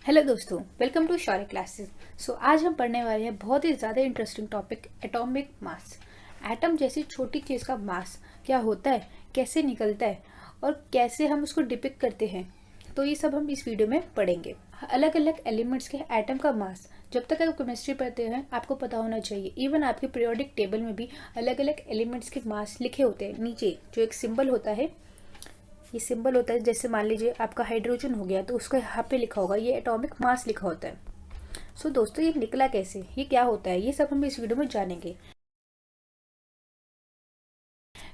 Hello दोस्तों, welcome to Shaurya classes. आज हम पढ़ने वाले हैं बहुत ही ज़्यादा interesting topic atomic mass. Atom जैसी छोटी चीज़ का मास क्या होता है, कैसे निकलता है और कैसे हम उसको डिपिक्ट करते हैं, तो ये सब हम इस वीडियो में पढ़ेंगे। अलग अलग एलिमेंट्स के एटम का मास जब तक आप केमिस्ट्री पढ़ते हैं आपको पता होना चाहिए। इवन आपके पीरियोडिक टेबल में भी अलग अलग एलिमेंट्स के मास लिखे होते हैं। नीचे जो एक सिंबल होता है, ये सिंबल होता है, जैसे मान लीजिए आपका हाइड्रोजन हो गया तो उसका यहाँ पे लिखा होगा, ये एटॉमिक मास लिखा होता है। दोस्तों, ये निकला कैसे, ये क्या होता है, ये सब हम इस वीडियो में जानेंगे।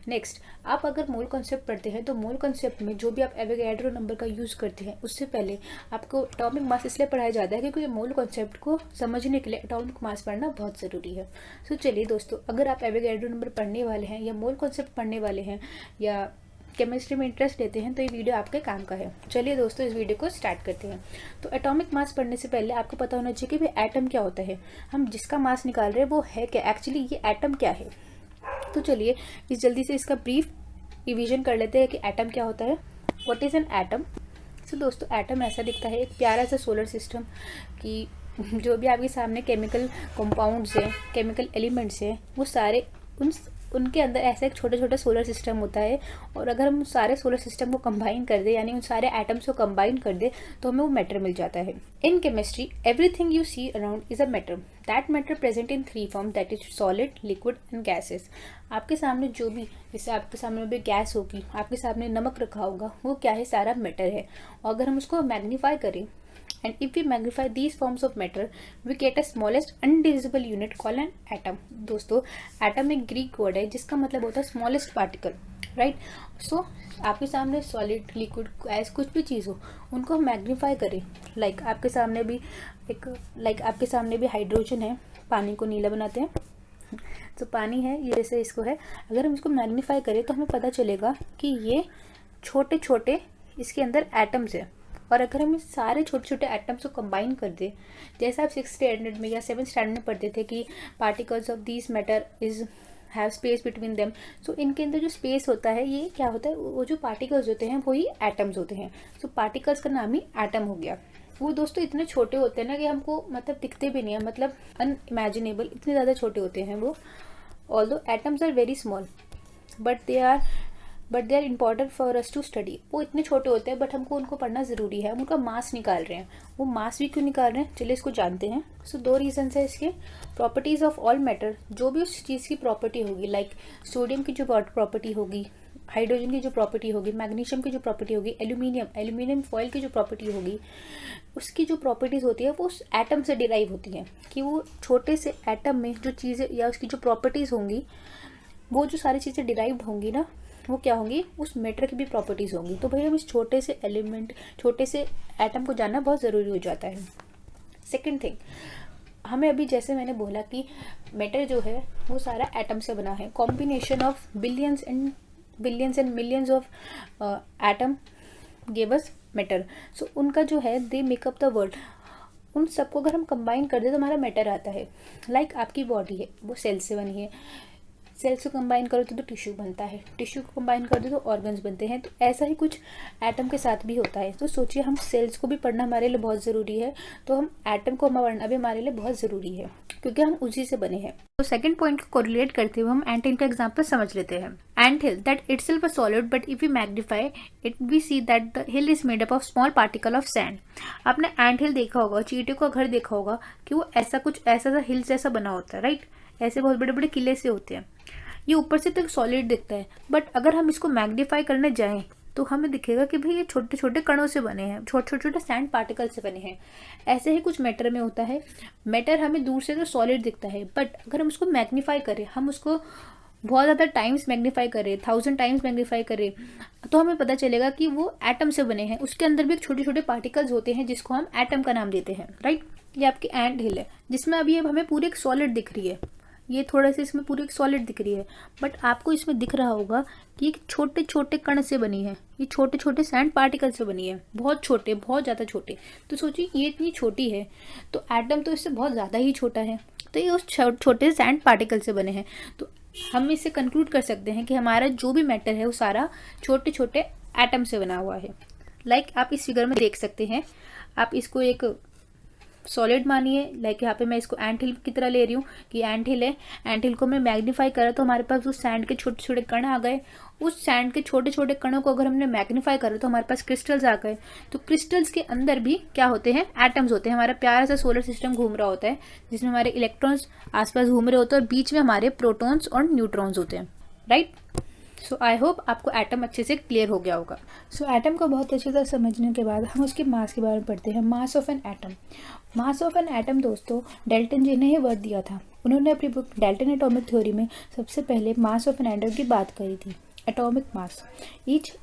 नेक्स्ट, आप अगर मोल कॉन्सेप्ट पढ़ते हैं तो मोल कॉन्सेप्ट में जो भी आप एवोगैड्रो नंबर का यूज़ करते हैं उससे पहले आपको एटॉमिक मास इसलिए पढ़ाया जाता है क्योंकि मोल कॉन्सेप्ट को समझने के लिए एटॉमिक मास पढ़ना बहुत ज़रूरी है। चलिए दोस्तों, अगर आप एवोगैड्रो नंबर पढ़ने वाले हैं या मोल कॉन्सेप्ट पढ़ने वाले हैं या केमिस्ट्री में इंटरेस्ट लेते हैं तो ये वीडियो आपके काम का है। चलिए दोस्तों, इस वीडियो को स्टार्ट करते हैं। तो एटॉमिक मास पढ़ने से पहले आपको पता होना चाहिए कि भाई एटम क्या होता है, हम जिसका मास निकाल रहे हैं वो है क्या, एक्चुअली ये एटम क्या है। तो चलिए इस जल्दी से इसका ब्रीफ रिवीजन कर लेते हैं कि एटम क्या होता है। What is an atom. दोस्तों, एटम ऐसा दिखता है, एक प्यारा सा सोलर सिस्टम की जो भी आपके सामने केमिकल कंपाउंड्स हैं, केमिकल एलिमेंट्स हैं, वो सारे उनके अंदर ऐसा एक छोटा छोटा सोलर सिस्टम होता है। और अगर हम सारे सोलर सिस्टम को कंबाइन कर दे, यानी उन सारे एटम्स को कंबाइन कर दे, तो हमें वो मैटर मिल जाता है। In chemistry everything you see around is a matter. That matter present in three form, that is solid, liquid and gases. आपके सामने जो भी, जैसे आपके सामने भी गैस होगी, आपके सामने नमक रखा होगा, वो क्या है, सारा मैटर है। और अगर हम उसको मैग्नीफाई करें, and if we magnify these forms of matter we get a smallest indivisible unit called an atom। दोस्तों, एटम एक ग्रीक वर्ड है जिसका मतलब होता है स्मॉलेस्ट पार्टिकल, राइट। आपके सामने सॉलिड, लिक्विड, गैस कुछ भी चीज़ हो, उनको हम मैग्नीफाई करें। आपके सामने भी हाइड्रोजन है, पानी को नीला बनाते हैं, तो पानी है ये, जैसे इसको है, अगर हम इसको मैग्नीफाई करें तो हमें पता चलेगा कि ये छोटे छोटे इसके अंदर एटम्स है। और अगर हम इस सारे छोटे छोटे एटम्स को कंबाइन कर दें, जैसे आप 6th स्टैंडर्ड में या 7th स्टैंडर्ड में पढ़ते थे कि particles of this matter is have space between them. इनके अंदर जो स्पेस होता है, ये क्या होता है, वो जो पार्टिकल्स होते हैं वही एटम्स होते हैं। पार्टिकल्स का नाम ही एटम हो गया। वो दोस्तों इतने छोटे होते हैं ना कि हमको मतलब दिखते भी नहीं है, मतलब अनइमेजिनेबल, इतने ज़्यादा छोटे होते हैं वो। Although atoms are very small but they are important for us to study. वो इतने छोटे होते हैं बट हमको उनको पढ़ना ज़रूरी है। हम उनका मास निकाल रहे हैं, वो मास भी क्यों निकाल रहे हैं, चलिए इसको जानते हैं। दो रीजन है इसके। प्रॉपर्टीज़ ऑफ ऑल मैटर, जो भी उस चीज़ की प्रॉपर्टी होगी, लाइक सोडियम की जो प्रॉपर्टी होगी, हाइड्रोजन की जो प्रॉपर्टी होगी, मैग्नीशियम की जो प्रॉपर्टी होगी, एल्यूमिनियम फॉयल की जो प्रॉपर्टी होगी, उसकी जो प्रॉपर्टीज़ होती है वो उस एटम से डिराइव होती हैं। कि वो छोटे से एटम में जो चीज़ें या उसकी जो प्रॉपर्टीज़ होंगी, वो जो सारी चीज़ें डिराइव्ड होंगी ना, वो क्या होंगी, उस मैटर की भी प्रॉपर्टीज़ होंगी। तो भाई हम इस छोटे से एलिमेंट, छोटे से एटम को जानना बहुत ज़रूरी हो जाता है। सेकंड थिंग, हमें अभी जैसे मैंने बोला कि मैटर जो है वो सारा एटम से बना है। Combination of billions and millions of atom give us matter. उनका जो है, दे मेकअप द वर्ल्ड। उन सबको अगर हम कंबाइन कर दे तो हमारा मैटर आता है। आपकी बॉडी है, वो सेल से बनी है, सेल्स को कंबाइन करो तो टिश्यू बनता है, टिश्यू को कंबाइन कर दो तो ऑर्गन्स बनते हैं। तो ऐसा ही कुछ एटम के साथ भी होता है। तो सोचिए, हम सेल्स को भी पढ़ना हमारे लिए बहुत ज़रूरी है, तो हम एटम को पढ़ना भी हमारे लिए बहुत ज़रूरी है क्योंकि हम उसी से बने हैं। सेकंड पॉइंट को कोरिलेट करते हुए हम एंट हिल का एग्जांपल समझ लेते हैं। Ant hill, that itself a solid but if we magnify it we see that the hill is made up of small particle of sand. आपने एंट हिल देखा होगा, चींटियों का घर देखा होगा कि वो ऐसा सा हिल जैसा बना होता है, राइट। ऐसे बहुत बड़े बड़े किले से होते हैं। ये ऊपर से तो सॉलिड दिखता है, बट अगर हम इसको मैग्नीफाई करने जाएं तो हमें दिखेगा कि भाई ये छोटे छोटे कणों से बने हैं, छोटे छोटे सैंड पार्टिकल से बने हैं। ऐसे ही कुछ मैटर में होता है। मैटर हमें दूर से तो सॉलिड दिखता है, बट अगर हम उसको मैग्नीफाई करें, हम उसको बहुत ज़्यादा टाइम्स मैग्नीफाई करें, 1000 टाइम्स मैग्नीफाई करें, तो हमें पता चलेगा कि वो एटम से बने हैं। उसके अंदर भी छोटे छोटे पार्टिकल्स होते हैं जिसको हम एटम का नाम देते हैं, राइट। ये आपकी एंट हिल है जिसमें अभी हमें पूरी एक सॉलिड दिख रही है, ये थोड़ा सा इसमें पूरी एक सॉलिड दिख रही है, बट आपको इसमें दिख रहा होगा कि एक छोटे छोटे कण से बनी है, ये छोटे छोटे सैंड पार्टिकल से बनी है, बहुत छोटे, बहुत ज़्यादा छोटे। तो सोचिए, ये इतनी छोटी है तो एटम तो इससे बहुत ज़्यादा ही छोटा है, तो ये उस छोटे सैंड पार्टिकल से बने हैं। तो हम इससे कंक्लूड कर सकते हैं कि हमारा जो भी मैटर है वो सारा छोटे छोटे एटम से बना हुआ है। आप इस फिगर में देख सकते हैं, आप इसको एक सॉलिड मानिए, लाइक यहाँ पे मैं इसको एंट हिल की तरह ले रही हूँ कि एंट हिल है। एंट हिल को मैं मैग्नीफाई करा तो हमारे पास उस सैंड के छोटे छोटे कण आ गए। उस सैंड के छोटे छोटे कणों को अगर हमने मैग्नीफाई करा तो हमारे पास क्रिस्टल्स आ गए। तो क्रिस्टल्स के अंदर भी क्या होते हैं, एटम्स होते हैं। हमारा प्यारा सा सोलर सिस्टम घूम रहा होता है जिसमें हमारे इलेक्ट्रॉन्स आसपास घूम रहे होते हैं और बीच में हमारे प्रोटॉन्स और न्यूट्रॉन्स होते हैं, राइट। सो आई होप आपको एटम अच्छे से क्लियर हो गया होगा। सो एटम को बहुत अच्छी तरह समझने के बाद हम उसके मास के बारे में पढ़ते हैं। मास of an atom. Mass of an atom दोस्तों डाल्टन जी ने ही वर्ड दिया था। उन्होंने अपनी बुक डाल्टन एटॉमिक थ्योरी में सबसे पहले मास ऑफ एन एटम की बात करी थी, एटॉमिक मास।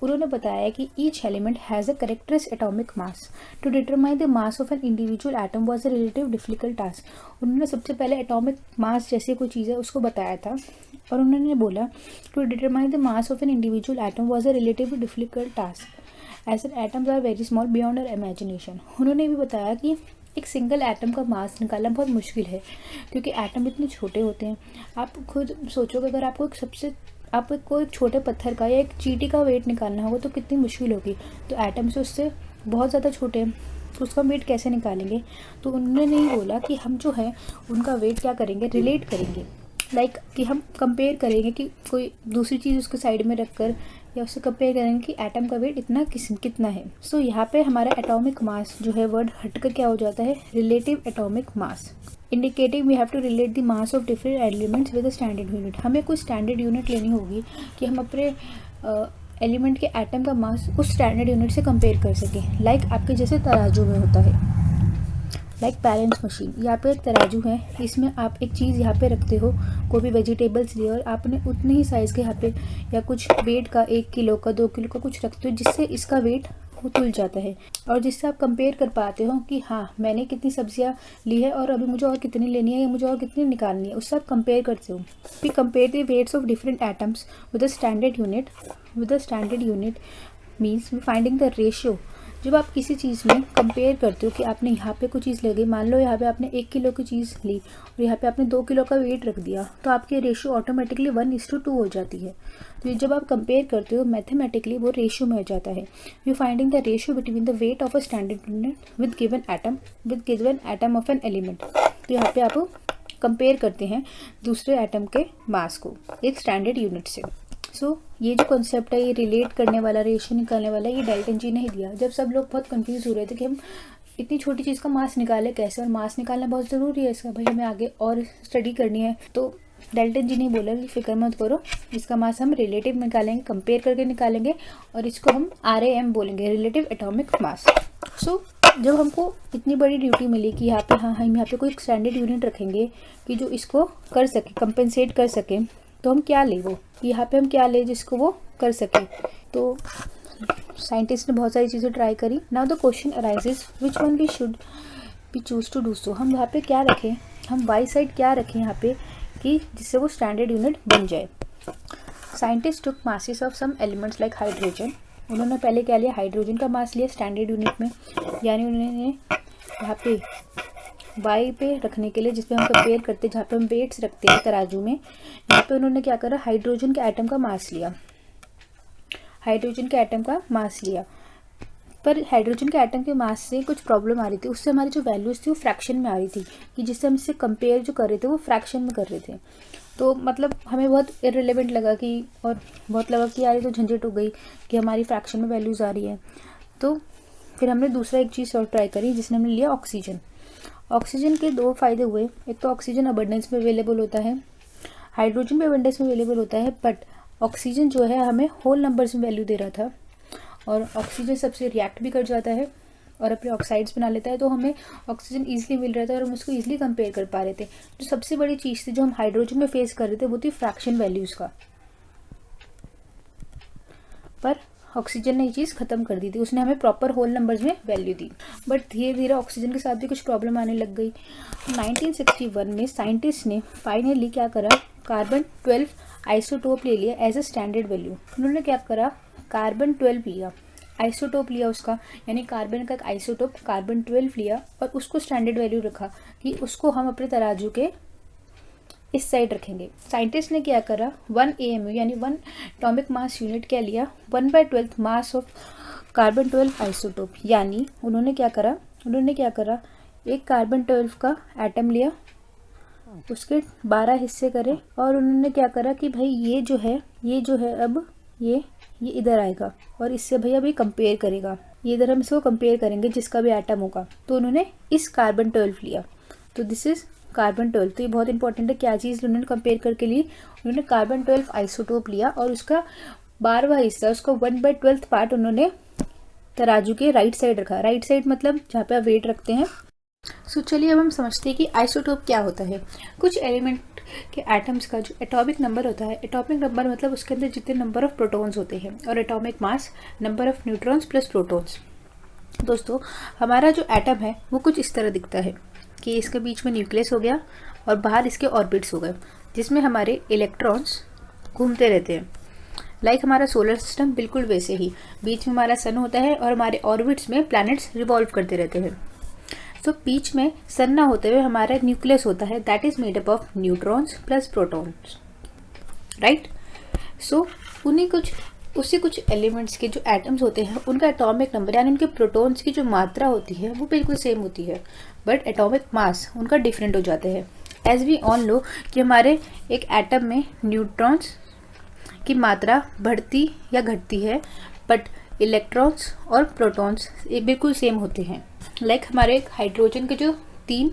उन्होंने बताया कि each element has a characteristic atomic mass. To determine the mass of an individual atom was a relative difficult task. उन्होंने सबसे पहले एटॉमिक मास जैसी कोई चीज़ है उसको बताया था और उन्होंने बोला to determine the mass of an individual atom was a relative difficult task as an atoms are very small beyond our imagination. उन्होंने भी बताया कि एक सिंगल एटम का मास निकालना बहुत मुश्किल है क्योंकि एटम इतने छोटे होते हैं। आप खुद सोचोगे अगर आपको एक छोटे पत्थर का या एक चींटी का वेट निकालना होगा तो कितनी मुश्किल होगी। तो एटम से उससे बहुत ज़्यादा छोटे हैं तो उसका वेट कैसे निकालेंगे। तो उन्होंने ही बोला कि हम जो है उनका वेट क्या करेंगे, रिलेट करेंगे। लाइक कि हम कंपेयर करेंगे कि कोई दूसरी चीज़ उसके साइड में रख कर या उससे कंपेयर करेंगे कि एटम का वेट कितना है। सो यहाँ पे हमारा एटॉमिक मास जो है वर्ड हटकर क्या हो जाता है, relative atomic mass. Indicating we have to relate the mass of different elements with a standard unit. हमें कोई स्टैंडर्ड यूनिट लेनी होगी कि हम अपने एलिमेंट के एटम का मास उस स्टैंडर्ड यूनिट से कंपेयर कर सकें। लाइक आपके जैसे तराजू में होता है, लाइक बैलेंस मशीन। यहाँ पे एक तराजू है, इसमें आप एक चीज़ यहाँ पे रखते हो, कोई भी वेजिटेबल्स लिए और आपने उतने ही साइज़ के यहाँ पे या कुछ वेट का 1 किलो का 2 किलो का कुछ रखते हो जिससे इसका वेट वो तुल जाता है और जिससे आप कंपेयर कर पाते हो कि हाँ मैंने कितनी सब्जियाँ ली है और अभी मुझे और कितनी लेनी है या मुझे और कितनी निकालनी है, उससे आप कंपेयर करते हो। We compare the weights of different atoms with a standard unit means we finding the ratio. जब आप किसी चीज़ में कंपेयर करते हो कि आपने यहाँ पे कोई चीज़ लगी, मान लो यहाँ पे आपने 1 किलो की चीज़ ली और यहाँ पे आपने 2 किलो का वेट रख दिया तो आपकी रेशियो ऑटोमेटिकली 1:2 हो जाती है। तो जब आप कंपेयर करते हो मैथमेटिकली वो रेशियो में हो जाता है। You finding the ratio between the weight of a standard unit with given atom of an element. तो यहाँ पे आप कंपेयर करते हैं दूसरे एटम के मास को एक स्टैंडर्ड यूनिट से। ये जो कॉन्सेप्ट है, ये रिलेट करने वाला, रेशियो निकालने वाला, ये डाल्टन जी ने ही दिया। जब सब लोग बहुत कंफ्यूज हो रहे थे कि हम इतनी छोटी चीज़ का मास निकालें कैसे, और मास निकालना बहुत ज़रूरी है इसका, भाई हमें आगे और स्टडी करनी है, तो डाल्टन जी ने बोला कि फिक्र मत करो, इसका मास हम रिलेटिव निकालेंगे, कंपेयर करके निकालेंगे और इसको हम RAM बोलेंगे, रिलेटिव एटॉमिक मास। जब हमको इतनी बड़ी ड्यूटी मिली कि यहाँ पे हम यहाँ पे कोई स्टैंडर्ड यूनिट रखेंगे कि जो इसको कर सके, कंपेंसेट कर सके, तो हम क्या ले, वो यहाँ पे हम क्या ले जिसको वो कर सके। तो साइंटिस्ट ने बहुत सारी चीज़ें ट्राई करी। Now the question arises which one we should be choose to do so. हम यहाँ पे क्या रखें, हम वाई साइड क्या रखें यहाँ पे कि जिससे वो स्टैंडर्ड यूनिट बन जाए। Scientist took masses of some elements like hydrogen. उन्होंने पहले क्या लिया, हाइड्रोजन का मास लिया स्टैंडर्ड यूनिट में, यानी उन्होंने यहाँ पे वाई पे रखने के लिए जिस पे हम कंपेयर करते हैं, जहाँ पे हम वेट्स रखते हैं तराजू में, यहाँ पे उन्होंने क्या करा, हाइड्रोजन के एटम का मास लिया, पर हाइड्रोजन के एटम के मास से कुछ प्रॉब्लम आ रही थी, उससे हमारी जो वैल्यूज़ थी वो फ्रैक्शन में आ रही थी, कि जिससे हम इससे कंपेयर जो कर रहे थे वो फ्रैक्शन में कर रहे थे। तो मतलब हमें बहुत इररिलेवेंट लगा कि, और बहुत लगा कि यार ये तो झंझट हो गई कि हमारी फ्रैक्शन में वैल्यूज़ आ रही है। तो फिर हमने दूसरा एक चीज़ और ट्राई करी जिसने हमने लिया ऑक्सीजन। ऑक्सीजन के 2 फ़ायदे हुए, एक तो ऑक्सीजन अबंडेंस में अवेलेबल होता है, हाइड्रोजन भी अबंडेंस में अवेलेबल होता है, बट ऑक्सीजन जो है हमें होल नंबर्स में वैल्यू दे रहा था, और ऑक्सीजन सबसे रिएक्ट भी कर जाता है और अपने ऑक्साइड्स बना लेता है, तो हमें ऑक्सीजन ईजिली मिल रहा था और हम उसको ईजिली कंपेयर कर पा रहे थे। जो सबसे बड़ी चीज़ थी जो हम हाइड्रोजन में फेस कर रहे थे वो थी फ्रैक्शन वैल्यूज़ का, पर ऑक्सीजन ने ये चीज़ खत्म कर दी थी, उसने हमें प्रॉपर होल नंबर्स में वैल्यू दी। बट धीरे धीरे ऑक्सीजन के साथ भी कुछ प्रॉब्लम आने लग गई। 1961 में साइंटिस्ट ने फाइनली क्या करा, कार्बन 12 आइसोटोप ले लिया एज अ स्टैंडर्ड वैल्यू। उन्होंने क्या करा, कार्बन 12 लिया, आइसोटोप लिया उसका, यानी कार्बन का एक आइसोटोप कार्बन 12 लिया और उसको स्टैंडर्ड वैल्यू रखा कि उसको हम अपने तराजू के इस साइड रखेंगे। साइंटिस्ट ने क्या करा, 1 AMU यानी 1 एटॉमिक मास यूनिट क्या लिया, 1/12 मास ऑफ कार्बन 12 आइसोटोप, यानी उन्होंने क्या करा, उन्होंने क्या करा, एक कार्बन 12 का एटम लिया, उसके 12 हिस्से करे और उन्होंने क्या करा कि भाई ये जो है अब ये इधर आएगा और इससे भाई अब ये कंपेयर करेगा, ये इधर हम इसको कंपेयर करेंगे जिसका भी एटम होगा। तो उन्होंने इस कार्बन 12 लिया, तो दिस इज कार्बन 12। तो ये बहुत इंपॉर्टेंट है, क्या चीज़ उन्होंने कंपेयर करके ली, उन्होंने कार्बन 12 आइसोटोप लिया और उसका 12वां हिस्सा, उसका 1/12 पार्ट उन्होंने तराजू के राइट साइड रखा। राइट साइड मतलब जहाँ पे आप वेट रखते हैं। सो चलिए अब हम समझते हैं कि आइसोटोप क्या होता है। कुछ एलिमेंट के एटम्स का जो एटॉमिक नंबर होता है, एटॉमिक नंबर मतलब उसके अंदर जितने नंबर ऑफ प्रोटॉन्स होते हैं, और atomic mass number of neutrons plus protons. दोस्तों हमारा जो एटम है वो कुछ इस तरह दिखता है कि इसके बीच में न्यूक्लियस हो गया और बाहर इसके ऑर्बिट्स हो गए, जिसमें हमारे इलेक्ट्रॉन्स घूमते रहते हैं। लाइक हमारा सोलर सिस्टम बिल्कुल वैसे ही, बीच में हमारा सन होता है और हमारे ऑर्बिट्स में प्लैनेट्स रिवॉल्व करते रहते हैं। तो बीच में सन ना होते हुए हमारा न्यूक्लियस होता है, that is made up of neutrons plus protons, right. So उसी कुछ एलिमेंट्स के जो एटम्स होते हैं उनका एटॉमिक नंबर यानी उनके प्रोटॉन्स की जो मात्रा होती है वो बिल्कुल सेम होती है, बट एटॉमिक मास उनका डिफरेंट हो जाते हैं। एज वी ऑल नो कि हमारे एक एटम में न्यूट्रॉन्स की मात्रा बढ़ती या घटती है, बट इलेक्ट्रॉन्स और प्रोटॉन्स ये बिल्कुल सेम होते हैं। लाइक हमारे हाइड्रोजन के जो 3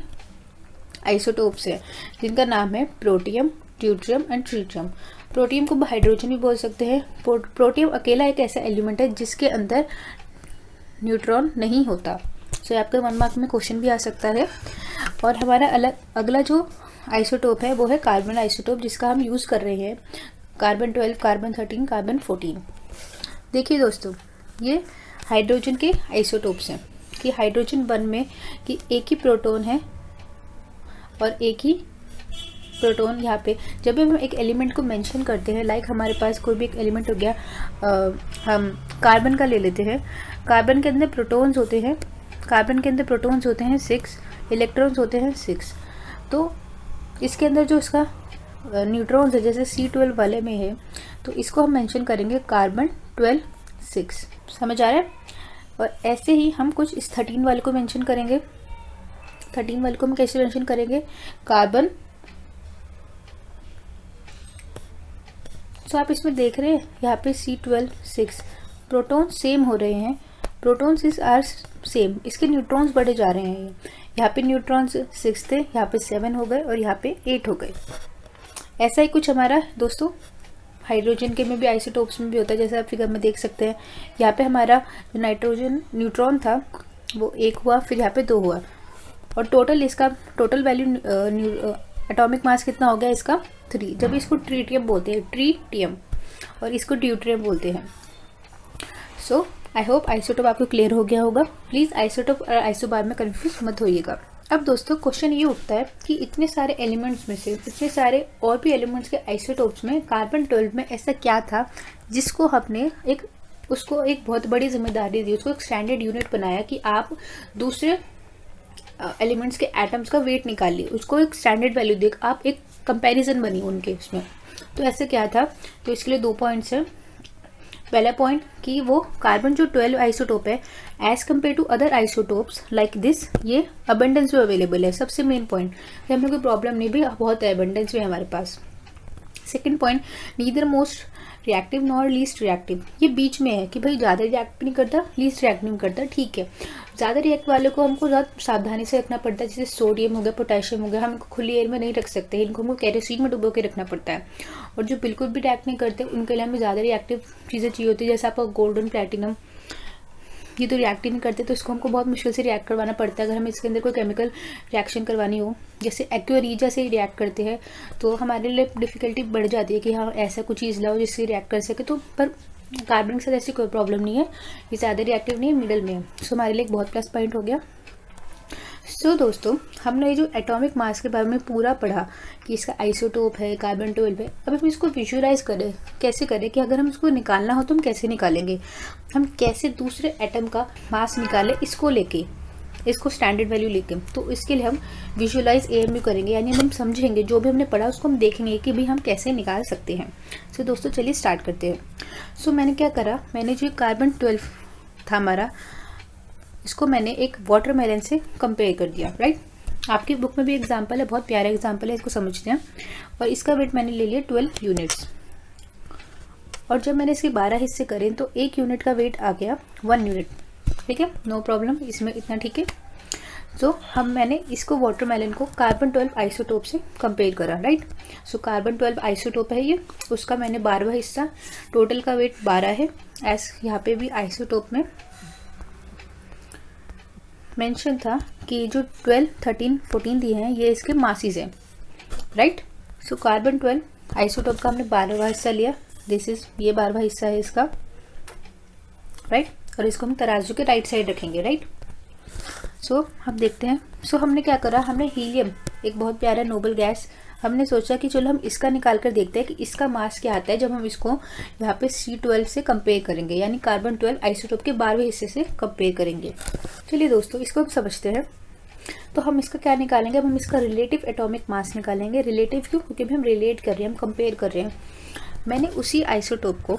आइसोटोप्स हैं जिनका नाम है protium, deuterium and tritium. Protium को हाइड्रोजन भी बोल सकते हैं। प्रोटियम अकेला एक ऐसा एलिमेंट है जिसके अंदर न्यूट्रॉन नहीं होता। सो आपके 1 मार्क में क्वेश्चन भी आ सकता है। और हमारा अगला जो आइसोटोप है वो है कार्बन आइसोटोप, जिसका हम यूज़ कर रहे हैं, कार्बन 12, कार्बन 13, कार्बन 14। देखिए दोस्तों, ये हाइड्रोजन के आइसोटोप्स हैं कि हाइड्रोजन 1 में कि एक ही प्रोटॉन है और एक ही प्रोटॉन यहाँ पे जब भी हम एक एलिमेंट को मेंशन करते हैं, लाइक हमारे पास कोई भी एक एलिमेंट हो गया, हम कार्बन का ले लेते हैं। कार्बन के अंदर प्रोटॉन्स होते हैं, कार्बन के अंदर प्रोटॉन्स होते हैं 6, इलेक्ट्रॉन्स होते हैं 6। तो इसके अंदर जो इसका न्यूट्रॉन्स है, जैसे C12 वाले में है, तो इसको हम मेंशन करेंगे कार्बन 12 6। समझ आ रहा है। और ऐसे ही हम कुछ इस 13 वाले को मेंशन करेंगे। 13 वाले को हम कैसे मेंशन करेंगे, कार्बन। तो आप इसमें देख रहे हैं यहाँ पे C12 6, प्रोटॉन सेम हो रहे हैं, प्रोटॉन्स इज आर सेम, इसके न्यूट्रॉन्स बढ़े जा रहे हैं। यहाँ पे न्यूट्रॉन्स 6 थे, यहाँ पे 7 हो गए और यहाँ पे 8 हो गए। ऐसा ही कुछ हमारा दोस्तों हाइड्रोजन के में भी आइसोटोप्स में भी होता है, जैसे आप फिगर में देख सकते हैं। यहाँ पे हमारा जो नाइट्रोजन न्यूट्रॉन था वो 1 हुआ, फिर यहाँ पे 2 हुआ, और टोटल इसका टोटल वैल्यू एटॉमिक मास कितना हो गया इसका 3। जब इसको ट्रीटियम बोलते हैं, ट्रीटियम, और इसको ड्यूट्रियम बोलते हैं। सो आई होप आइसोटोप आपको क्लियर हो गया होगा। प्लीज़ आइसोटोप और आइसोबार में कन्फ्यूज मत होइएगा। अब दोस्तों क्वेश्चन ये उठता है कि इतने सारे एलिमेंट्स में से, इतने सारे और भी एलिमेंट्स के आइसोटोप्स में कार्बन 12 में ऐसा क्या था जिसको हमने उसको एक बहुत बड़ी जिम्मेदारी दी, उसको एक स्टैंडर्ड यूनिट बनाया कि आप दूसरे एलिमेंट्स के एटम्स का वेट निकालिए, उसको एक स्टैंडर्ड वैल्यू दे, आप एक कंपैरिजन बनी उनके उसमें। तो ऐसे क्या था, तो इसके लिए 2 पॉइंट्स हैं। पहला पॉइंट कि वो कार्बन जो 12 आइसोटोप है as compare to other isotopes like this, ये अबंडेंस में अवेलेबल है। सबसे मेन पॉइंट, हमें कोई प्रॉब्लम नहीं भी, बहुत है, अबंडेंस में हमारे पास। Second point, neither most reactive nor least reactive, ये बीच में है कि भाई ज़्यादा रिएक्ट नहीं करता, लीस्ट रिएक्ट नहीं करता, ठीक है। ज़्यादा रिएक्ट वाले को हमको ज़्यादा सावधानी से रखना पड़ता है, जैसे सोडियम हो गया, पोटेशियम हो गया, हम इनको खुली एयर में नहीं रख सकते, इनको हमको केरोसिन में डुबो के रखना पड़ता है। और जो बिल्कुल भी रिएक्ट नहीं करते उनके लिए हमें ज़्यादा रिएक्टिव चीज़ें चाहिए होती है, जैसे आपका गोल्डन, प्लैटिनम, ये तो रिएक्ट ही नहीं करते, तो इसको हमको बहुत मुश्किल से रिएक्ट करवाना पड़ता है। अगर हमें इसके अंदर कोई केमिकल रिएक्शन करवानी हो, जैसे एक्वा से रिएक्ट करते हैं, तो हमारे लिए डिफिकल्टी बढ़ जाती है कि हाँ ऐसा कुछ चीज़ लाओ जिससे रिएक्ट कर सके। तो पर कार्बन के साथ ऐसी कोई प्रॉब्लम नहीं है, ये ज़्यादा रिएक्टिव नहीं है, मिडल में है। सो हमारे लिए एक बहुत प्लस पॉइंट हो गया। सो दोस्तों हमने ये जो एटॉमिक मास के बारे में पूरा पढ़ा कि इसका आइसोटोप है, कार्बन 12 है। अब हम इसको विजुअलाइज करें, कैसे करें कि अगर हम इसको निकालना हो तो हम कैसे निकालेंगे, हम कैसे दूसरे एटम का मास निकालें इसको लेके, इसको स्टैंडर्ड वैल्यू लेके। तो इसके लिए हम विजुअलाइज AMU करेंगे, यानी हम समझेंगे जो भी हमने पढ़ा उसको हम देखेंगे कि भाई हम कैसे निकाल सकते हैं। सो दोस्तों चलिए स्टार्ट करते हैं। सो मैंने क्या करा, मैंने जो कार्बन 12 था हमारा, इसको मैंने एक वाटरमेलन से कंपेयर कर दिया, राइट। आपकी बुक में भी एग्जाम्पल है, बहुत प्यारा एग्जाम्पल है, इसको समझते हैं। और इसका वेट मैंने ले लिया 12 यूनिट्स। और जब मैंने इसके 12 हिस्से करें तो एक यूनिट का वेट आ गया 1 यूनिट, ठीक है, नो प्रॉब्लम, इसमें इतना ठीक है। तो मैंने इसको वाटरमेलन को कार्बन 12 आइसोटोप से कंपेयर करा, राइट। सो कार्बन 12 आइसोटोप है ये, उसका मैंने 12वां हिस्सा, टोटल का वेट 12 है। एस यहाँ पे भी आइसोटोप में मेंशन था कि जो 12, 13, 14 दिए हैं ये इसके मासीज हैं, राइट। सो कार्बन 12 आइसोटोप का हमने 12वां हिस्सा लिया, दिस इज ये 12वां हिस्सा है इसका, राइट। और इसको हम तराजू के राइट साइड रखेंगे, राइट। सो हम देखते हैं। सो हमने क्या करा, हमने हीलियम, एक बहुत प्यारा नोबल गैस, हमने सोचा कि चलो हम इसका निकाल कर देखते हैं कि इसका मास क्या आता है जब हम इसको यहाँ पे C12 से कंपेयर करेंगे, यानी कार्बन 12 आइसोटोप के 12वें हिस्से से कंपेयर करेंगे। चलिए दोस्तों, इसको हम समझते हैं। तो हम इसका क्या निकालेंगे, अब हम इसका रिलेटिव एटॉमिक मास निकालेंगे। रिलेटिव क्यों, क्योंकि हम रिलेट कर रहे हैं, हम कंपेयर कर रहे हैं। मैंने उसी आइसोटोप को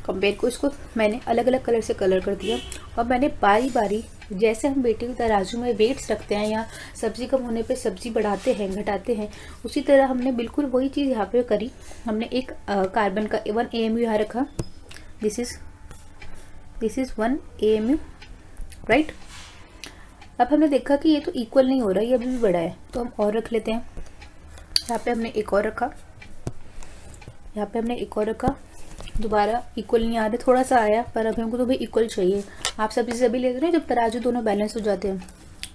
कंपेयर को इसको मैंने अलग अलग कलर से कलर कर दिया, और मैंने बारी बारी, जैसे हम बेटे के तराजू में वेट्स रखते हैं या सब्जी कम होने पे सब्जी बढ़ाते हैं घटाते हैं, उसी तरह हमने बिल्कुल वही चीज़ यहाँ पे करी। हमने एक कार्बन का 1 AMU यहाँ रखा, दिस इज 1 AMU, राइट। अब हमने देखा कि ये तो इक्वल नहीं हो रहा, ये अभी भी बड़ा है, तो हम और रख लेते हैं। यहाँ पे हमने एक और रखा, यहाँ पे हमने एक और रखा, दोबारा इक्वल नहीं आ रहा, थोड़ा सा आया, पर अभी हमको तो भाई इक्वल चाहिए। आप सब्जी से अभी लेते हैं जब तराजू दोनों बैलेंस हो जाते हैं,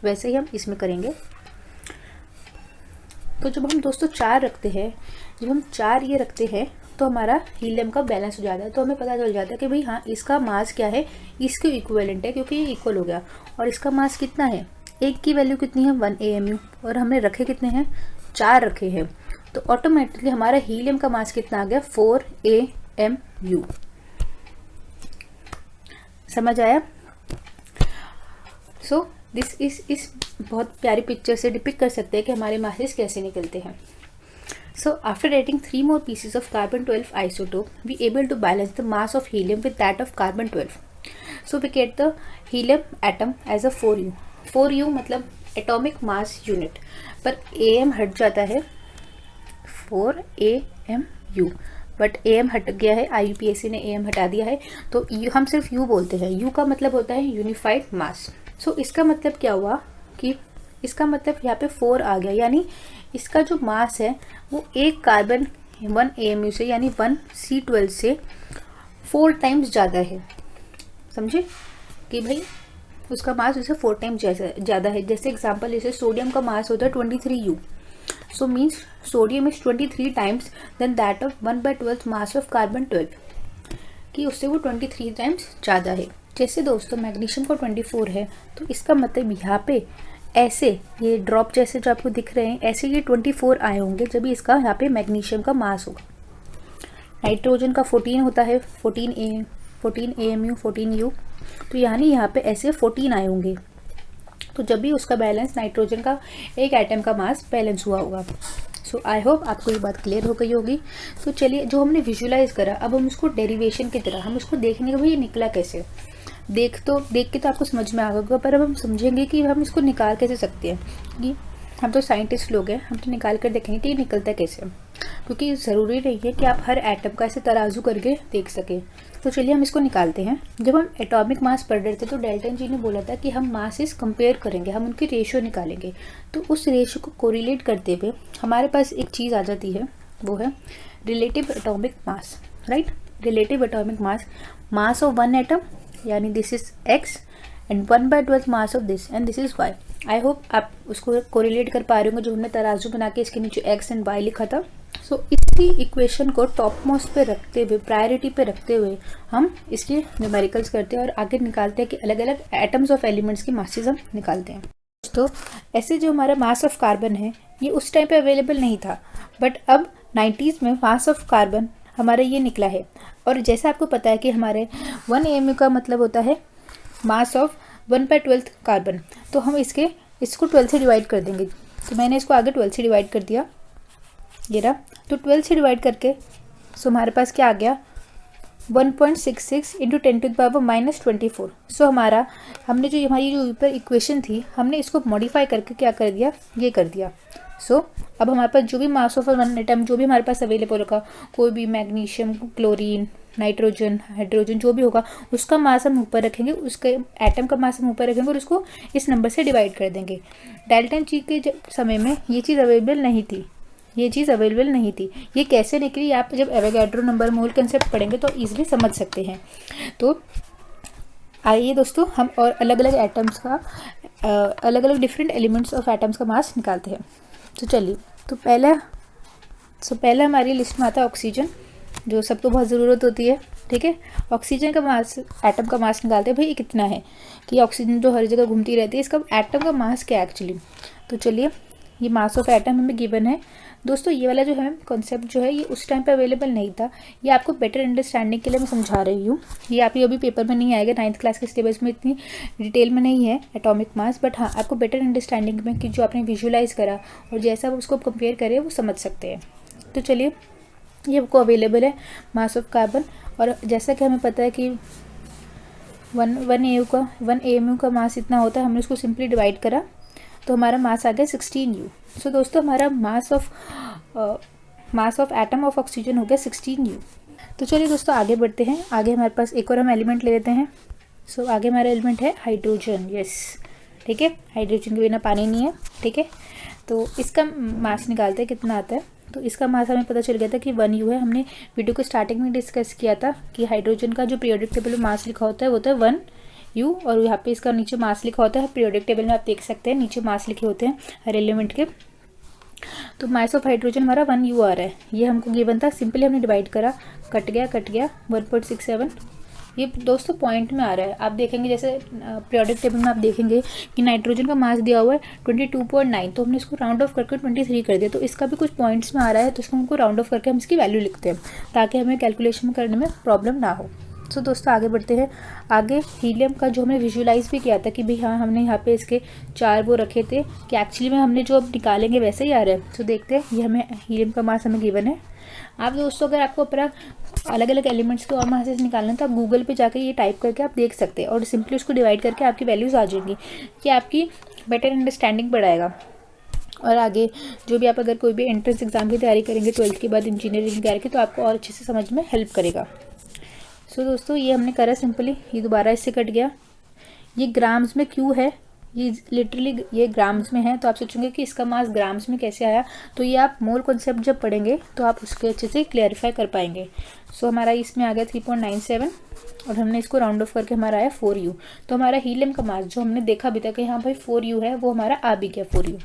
वैसे ही हम इसमें करेंगे। तो जब हम दोस्तों 4 रखते हैं, जब हम 4 ये रखते हैं तो हमारा हीलियम का बैलेंस हो जाता है। तो हमें पता चल जाता है कि भाई हाँ, इसका मास क्या है, इसके इक्विवेलेंट है, क्योंकि ये इक्वल हो गया। और इसका मास कितना है, एक की वैल्यू कितनी है 1 AMU, और हमने रखे कितने हैं, 4 रखे हैं। तो ऑटोमेटिकली हमारा हीलियम का मास कितना आ गया, 4 AMU। समझ आया। सो दिस इस बहुत प्यारी पिक्चर से डिपिक्ट कर सकते हैं कि हमारे मासेस कैसे निकलते हैं। So after adding 3 more pieces of carbon 12 isotope, we able to balance the mass of helium with that of carbon 12. So we get the helium atom as a 4U. 4U मतलब atomic mass unit, पर AM हट जाता है, 4 AMU, but AM हट गया है, IUPAC ने AM हटा दिया है, तो हम सिर्फ U बोलते हैं। U का मतलब होता है यूनिफाइड मास। सो इसका मतलब क्या हुआ कि इसका मतलब यहाँ पे 4 आ गया, यानी इसका जो मास है वो एक कार्बन 1 AMU से यानी 1 C12 से 4 टाइम्स ज़्यादा है। समझे कि भाई उसका मास उसे 4 टाइम्स ज़्यादा है। जैसे एग्जांपल, जैसे सोडियम का मास होता है 23U, so means sodium is 23 times then that of 1/12 mass of carbon 12, कि उससे वो 23 टाइम्स ज़्यादा है। जैसे दोस्तों मैग्नीशियम का 24 है, तो इसका मतलब यहाँ पे ऐसे ये ड्रॉप जैसे जो आपको दिख रहे हैं, ऐसे ये 24 आए होंगे जब भी इसका यहाँ पे मैग्नीशियम का मास होगा। नाइट्रोजन का 14 होता है, 14 AMU 14U, तो यानी यहाँ पे ऐसे 14 आए होंगे, तो जब भी उसका बैलेंस, नाइट्रोजन का एक एटम का मास बैलेंस हुआ होगा। सो आई होप आपको ये बात क्लियर हो गई होगी। तो चलिए, जो हमने विजुलाइज करा, अब हम उसको डेरिवेशन की तरह हम उसको देखेंगे, भाई ये निकला कैसे। देख के तो आपको समझ में आ गया, पर अब हम समझेंगे कि हम इसको निकाल कैसे सकते हैं। कि हम तो साइंटिस्ट लोग हैं, हम तो निकाल कर देखेंगे कि ये निकलता कैसे, क्योंकि ज़रूरी नहीं है कि आप हर एटम का ऐसे तराजू करके देख सकें। तो चलिए हम इसको निकालते हैं। जब हम एटॉमिक मास पढ़ रहे थे तो डाल्टन जी ने बोला था कि हम मासेस कंपेयर करेंगे, हम उनकी रेशियो निकालेंगे। तो उस रेशियो को कोरिलेट करते हुए हमारे पास एक चीज़ आ जाती है, वो है relative atomic mass, right. Relative atomic mass of one atom, यानी this is x and 1/12 mass of this and this is y। I hope आप उसको कोरिलेट कर पा रहे होंगे, जो हमने तराजू बना के इसके नीचे x एंड y लिखा था। सो इसी इक्वेशन को टॉप मोस्ट पे रखते हुए, प्रायोरिटी पे रखते हुए हम इसके न्यूमेरिकल्स करते हैं और आगे निकालते हैं कि अलग अलग एटम्स ऑफ एलिमेंट्स की मासेस हम निकालते हैं। तो ऐसे जो हमारा मास ऑफ कार्बन है ये उस टाइम पे अवेलेबल नहीं था, बट अब 90s में मास ऑफ कार्बन हमारा ये निकला है। और जैसा आपको पता है कि हमारे 1 AMU का मतलब होता है मास ऑफ 1/12 कार्बन, तो हम इसको 12 से डिवाइड कर देंगे। तो मैंने इसको आगे 12 से डिवाइड कर दिया, ये रहा। तो 12 से डिवाइड करके सो हमारे पास क्या आ गया, 1.66 इंटू 10⁻⁻24। सो हमने जो हमारी जो ऊपर इक्वेशन थी हमने इसको मॉडिफाई करके क्या कर दिया, ये कर दिया। सो अब हमारे पास जो भी मास ऑफ वन एटम जो भी हमारे पास अवेलेबल होगा, कोई भी मैग्नीशियम, क्लोरीन, नाइट्रोजन, हाइड्रोजन जो भी होगा, उसका मास हम ऊपर रखेंगे, उसके एटम का मास हम ऊपर रखेंगे और उसको इस नंबर से डिवाइड कर देंगे। डाल्टन जी के समय में ये चीज़ अवेलेबल नहीं थी। ये कैसे निकली, आप जब एवोगाड्रो नंबर मोल कंसेप्ट पढ़ेंगे तो ईजिली समझ सकते हैं। तो आइए दोस्तों हम और अलग अलग एटम्स का अलग अलग डिफरेंट एलिमेंट्स ऑफ एटम्स का मास निकालते हैं। तो चलिए, तो पहला हमारी लिस्ट में आता है ऑक्सीजन, जो सबको बहुत ज़रूरत होती है। ठीक है, ऑक्सीजन का मास, एटम का मास निकालते हैं। भाई ये कितना है कि ऑक्सीजन जो हर जगह घूमती रहती है, इसका एटम का मास क्या है एक्चुअली। तो चलिए, ये मास ऑफ एटम हमें गिवन है। दोस्तों ये वाला जो है कॉन्सेप्ट जो है ये उस टाइम पे अवेलेबल नहीं था, ये आपको बेटर अंडरस्टैंडिंग के लिए मैं समझा रही हूँ। ये आपकी अभी पेपर में नहीं आएगा, 9th क्लास के सिलेबस में इतनी डिटेल में नहीं है एटॉमिक मास, बट हाँ आपको बेटर अंडरस्टैंडिंग में कि जो आपने विजुअलाइज करा और जैसा आप उसको कंपेयर करें वो समझ सकते हैं। तो चलिए, ये आपको अवेलेबल है मास ऑफ कार्बन, और जैसा कि हमें पता है कि 1 AMU का मास इतना होता है, हमने उसको सिंपली डिवाइड करा तो हमारा मास आ गया 16U। सो दोस्तों हमारा mass of atom of oxygen हो गया 16U। तो चलिए दोस्तों आगे बढ़ते हैं। आगे हमारे पास एक और हम एलिमेंट ले लेते हैं। सो आगे हमारा एलिमेंट है हाइड्रोजन। यस, ठीक है, हाइड्रोजन के बिना पानी नहीं है। ठीक है, तो इसका मास निकालते हैं कितना आता है। तो इसका मास हमें पता चल गया था कि 1U है। हमने वीडियो को स्टार्टिंग में डिस्कस किया था कि हाइड्रोजन का जो पीरियोडिक टेबल में मास लिखा होता है वो होता है 1U, और यहाँ पे इसका नीचे मास लिखा होता है। पीरियोडिक टेबल में आप देख सकते हैं नीचे मास लिखे होते हैं हर एलिमेंट के। तो मास ऑफ हाइड्रोजन हमारा 1U आ रहा है, ये हमको गिवन था। सिंपली हमने डिवाइड करा, कट गया 1.67। ये दोस्तों पॉइंट में आ रहा है। आप देखेंगे जैसे पीरियोडिक टेबल में आप देखेंगे कि नाइट्रोजन का मास दिया हुआ है 22.9, तो हमने इसको राउंड ऑफ करके 23 कर दिया। तो इसका भी कुछ पॉइंट्स में आ रहा है, तो इसको हमको राउंड ऑफ करके हम इसकी वैल्यू लिखते हैं ताकि हमें कैलकुलेशन करने में प्रॉब्लम ना हो। तो दोस्तों आगे बढ़ते हैं। आगे हीलियम का जो हमने विजुअलाइज भी किया था कि भाई हाँ हमने यहाँ पे इसके 4 वो रखे थे कि एक्चुअली में हमने जो अब निकालेंगे वैसे ही आ रहा है। तो देखते हैं, ये हमें हीलियम का मास हमें गिवन है। आप दोस्तों अगर आपको अपना अलग अलग एलिमेंट्स के और मासेस निकालना है तो आप गूगल पे जाकर ये टाइप करके आप देख सकते हैं और सिंपली उसको डिवाइड करके आपकी वैल्यूज़ आ जाएंगी, कि आपकी बेटर अंडरस्टैंडिंग बढ़ाएगा। और आगे जो भी आप अगर कोई भी एंट्रेंस एग्जाम की तैयारी करेंगे 12th के बाद इंजीनियरिंग की तैयारी की, तो आपको और अच्छे से समझ में हेल्प करेगा। सो दोस्तों ये हमने करा सिंपली, ये दोबारा इससे कट गया। ये ग्राम्स में क्यों है, ये लिटरली ये ग्राम्स में है, तो आप सोचेंगे कि इसका मास ग्राम्स में कैसे आया। तो ये आप मोल कॉन्सेप्ट जब पढ़ेंगे तो आप उसके अच्छे से क्लियरिफाई कर पाएंगे। सो हमारा इसमें आ गया 3.97 और हमने इसको राउंड ऑफ करके हमारा आया 4U। तो हमारा हीलियम का मास जो हमने देखा अभी तक कि हाँ भाई 4U है, वो हमारा आ भी गया 4U।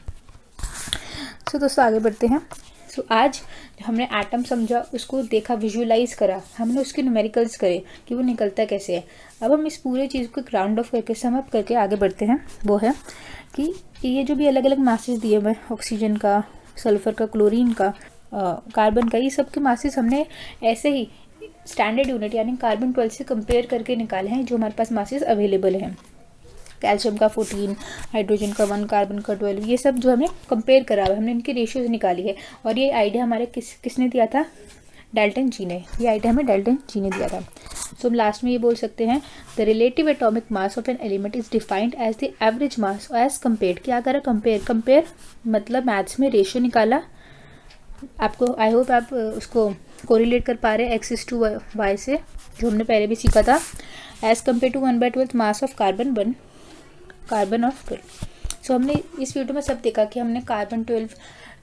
सो दोस्तों आगे बढ़ते हैं। सो आज हमने एटम समझा, उसको देखा, विजुअलाइज करा, हमने उसके न्यूमेरिकल्स करे कि वो निकलता कैसे है। अब हम इस पूरे चीज़ को राउंड ऑफ करके सम अप करके आगे बढ़ते हैं। वो है कि ये जो भी अलग अलग मासेस दिए हुए, ऑक्सीजन का, सल्फर का, क्लोरीन का, कार्बन का, ये सब के मासेस हमने ऐसे ही स्टैंडर्ड यूनिट यानी कार्बन 12 से कंपेयर करके निकाले हैं जो हमारे पास मासेस अवेलेबल हैं। कैल्शियम का 14, हाइड्रोजन का 1, कार्बन का 12, ये सब जो हमने कंपेयर करा हुआ है, हमने इनकी रेशियोज निकाली है। और ये आइडिया हमारे किसने दिया था, डाल्टन जी ने। ये आइडिया हमें डाल्टन जी ने दिया था। सो हम लास्ट में ये बोल सकते हैं, the relative atomic mass of an element is defined as the average mass as compare. क्या करा, कंपेयर मतलब मैथ्स में रेशियो निकाला। आपको आई होप आप उसको कोरिलेट कर पा रहे हैं एक्स टू वाई से, जो हमने पहले भी सीखा था। As compare to 1/12 mass of carbon of 12। So हमने इस वीडियो में सब देखा कि हमने कार्बन 12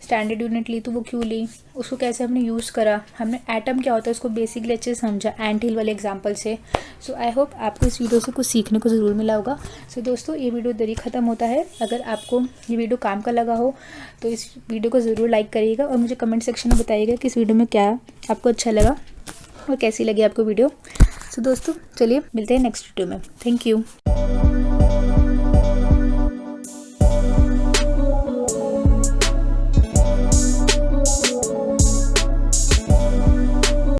स्टैंडर्ड यूनिट ली तो वो क्यों ली, उसको कैसे हमने यूज़ करा, हमने एटम क्या होता है उसको बेसिकली अच्छे से समझा एंट हिल वाले एग्जांपल से। सो आई होप आपको इस वीडियो से कुछ सीखने को ज़रूर मिला होगा। सो दोस्तों ये वीडियो इधर ही ख़त्म होता है। अगर आपको ये वीडियो काम का लगा हो तो इस वीडियो को ज़रूर लाइक करिएगा और मुझे कमेंट सेक्शन में बताइएगा कि इस वीडियो में क्या आपको अच्छा लगा और कैसी लगी आपको वीडियो। सो दोस्तों चलिए मिलते हैं नेक्स्ट वीडियो में। Thank you.